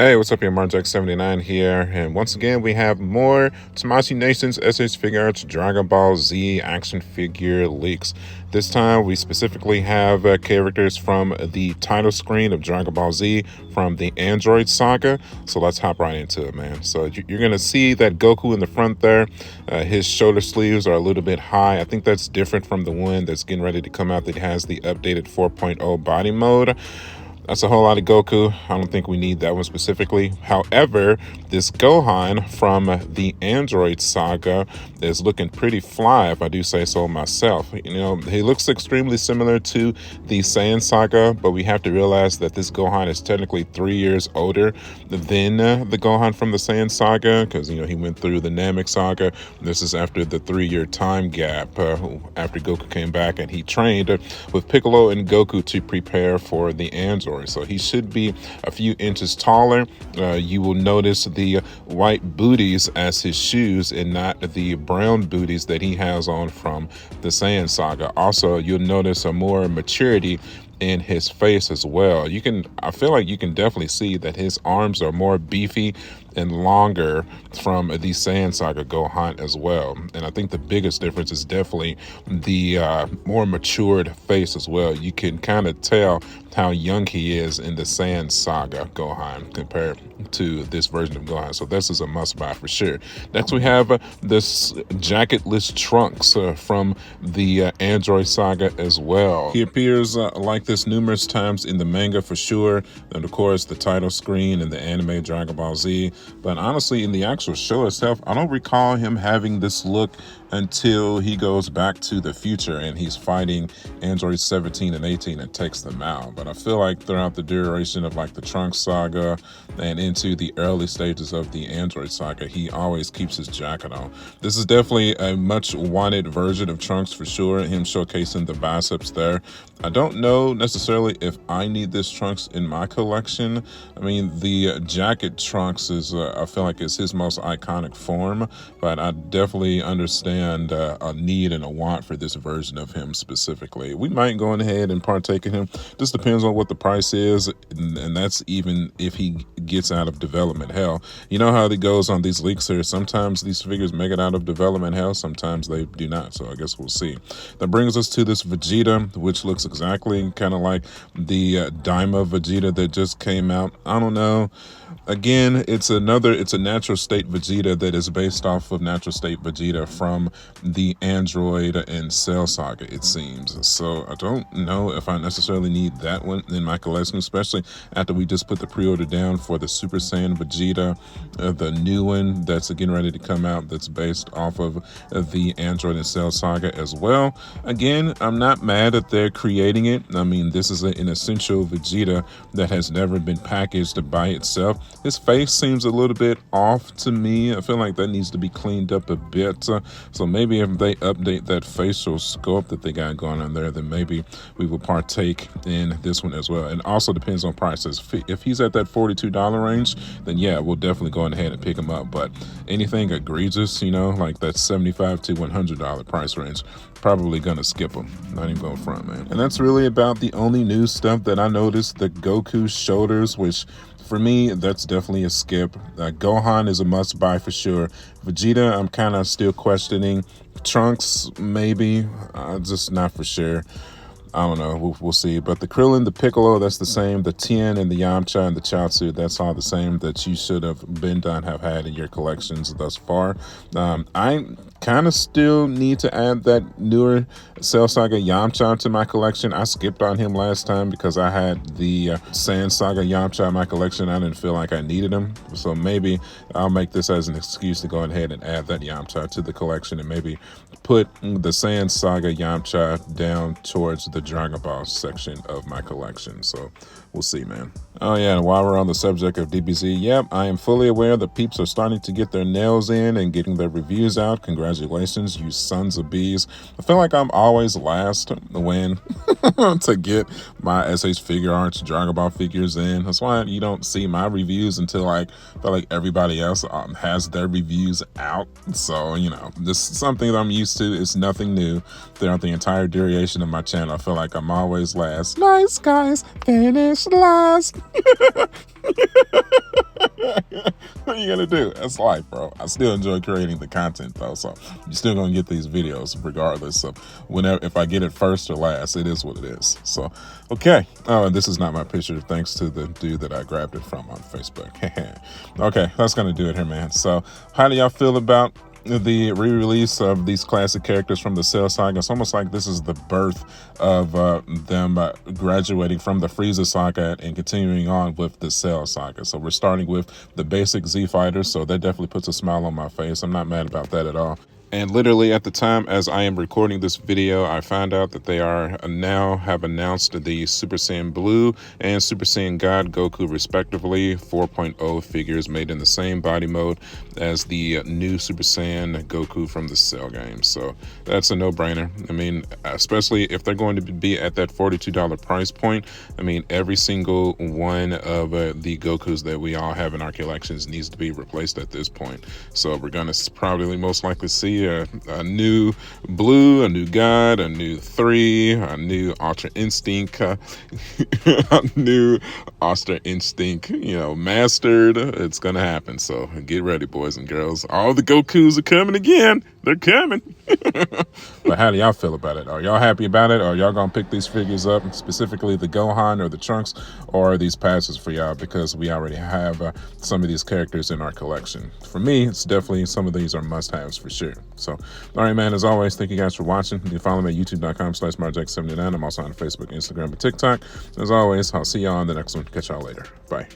Hey, what's up, here? Marjack79 here, and once again we have more Tamashii Nation's SH Figuarts Dragon Ball Z action figure leaks. This time we specifically have characters from the title screen of Dragon Ball Z from the Android saga, so let's hop right into it, man. So you're going to see that Goku in the front there, his shoulder sleeves are a little bit high. I think that's different from the one that's getting ready to come out that has the updated 4.0 body mode. That's a whole lot of Goku. I don't think we need that one specifically. However, this Gohan from the Android saga is looking pretty fly, if I do say so myself. You know, he looks extremely similar to the Saiyan saga, but we have to realize that this Gohan is technically 3 years older than the Gohan from the Saiyan saga, because, you know, he went through the Namek saga. This is after the 3-year time gap, after Goku came back and he trained with Piccolo and Goku to prepare for the Android. So he should be a few inches taller. You will notice the white booties as his shoes and not the brown booties that he has on from the Saiyan saga. Also, you'll notice a more maturity in his face as well. I feel like you can definitely see that his arms are more beefy and longer from the Saiyan saga Gohan as well. And I think the biggest difference is definitely the more matured face as well. You can kind of tell how young he is in the Saiyan saga Gohan compared to this version of Gohan. So this is a must buy for sure. Next we have this jacketless Trunks from the Android saga as well. He appears like this numerous times in the manga for sure, and of course the title screen and the anime Dragon Ball Z. But honestly, in the actual show itself, I don't recall him having this look until he goes back to the future and he's fighting Android 17 and 18 and takes them out. But I feel like throughout the duration of like the Trunks saga and into the early stages of the Android saga, he always keeps his jacket on. This is definitely a much wanted version of Trunks for sure, him showcasing the biceps there. I don't know necessarily if I need this Trunks in my collection. I mean, the jacket Trunks is, I feel like it's his most iconic form, but I definitely understand a need and a want for this version of him specifically. We might go ahead and partake in him. Just depends on what the price is, and that's even if he gets out of development hell. You know how it goes on these leaks here. Sometimes these figures make it out of development hell, sometimes they do not. So I guess we'll see. That brings us to this Vegeta, which looks exactly kind of like the Daima Vegeta that just came out. I don't know. Again, it's a natural state Vegeta that is based off of natural state Vegeta from the Android and Cell saga, it seems. So I don't know if I necessarily need that one in my collection, especially after we just put the pre-order down for the Super Saiyan Vegeta, the new one that's getting ready to come out that's based off of the Android and Cell saga as well. Again, I'm not mad that they're creating it. I mean, this is an essential Vegeta that has never been packaged by itself. His face seems a little bit off to me. I feel like that needs to be cleaned up a bit. So maybe if they update that facial sculpt that they got going on there, then maybe we will partake in this one as well. And also depends on prices. If he's at that $42 range, then yeah, we'll definitely go ahead and pick him up. But anything egregious, you know, like that $75 to $100 price range, probably gonna skip them. Not even going front, man. And that's really about the only new stuff that I noticed. The Goku shoulders, which for me, that's definitely a skip. Gohan is a must buy for sure. Vegeta, I'm kind of still questioning. Trunks, maybe, just not for sure. I don't know. We'll see. But the Krillin, the Piccolo, that's the same. The Tien and the Yamcha and the Chaozu, that's all the same that you should have have had in your collections thus far. I kind of still need to add that newer Cell Saga Yamcha to my collection. I skipped on him last time because I had the Saiyan Saga Yamcha in my collection. I didn't feel like I needed him. So maybe I'll make this as an excuse to go ahead and add that Yamcha to the collection and maybe put the Saiyan Saga Yamcha down towards the Dragon Ball section of my collection. So we'll see, man. Oh yeah, and while we're on the subject of DBZ, yep, I am fully aware that peeps are starting to get their nails in and getting their reviews out. Congratulations, you sons of bees. I feel like I'm always last when to get my SH Figuarts Dragon Ball figures in. That's why you don't see my reviews until I feel like everybody else has their reviews out. So, you know, this is something that I'm used to. It's nothing new. Throughout the entire duration of my channel, I feel like I'm always last. Nice guys, finish last. you gonna do? That's life, bro. I still enjoy creating the content though, so you're still gonna get these videos regardless of whenever, if I get it first or last. It is what it is. So, okay. Oh, and this is not my picture, thanks to the dude that I grabbed it from on Facebook. Okay, that's gonna do it here, man. So, how do y'all feel about the re-release of these classic characters from the Cell Saga? It's almost like this is the birth of them graduating from the Frieza Saga and continuing on with the Cell Saga. So we're starting with the basic Z fighters, so that definitely puts a smile on my face. I'm not mad about that at all. And literally at the time as I am recording this video, I found out that they are now have announced the Super Saiyan Blue and Super Saiyan God Goku respectively, 4.0 figures made in the same body mode as the new Super Saiyan Goku from the Cell game. So that's a no-brainer. I mean, especially if they're going to be at that $42 price point. I mean, every single one of the Gokus that we all have in our collections needs to be replaced at this point. So we're going to probably most likely see a new Blue, a new God, a new 3, a new Ultra Instinct, a new Ultra Instinct, mastered. It's gonna happen. So get ready, boys and girls. All the Gokus are coming again. They're coming. But how do y'all feel about it? Are y'all happy about it? Or are y'all gonna pick these figures up, specifically the Gohan or the Trunks, or are these passes for y'all because we already have some of these characters in our collection? For me, it's definitely some of these are must-haves for sure. So, all right, man, as always, thank you guys for watching. You can follow me at youtube.com/marjack79. I'm also on Facebook, Instagram, and TikTok. As always, I'll see y'all on the next one. Catch y'all later. Bye.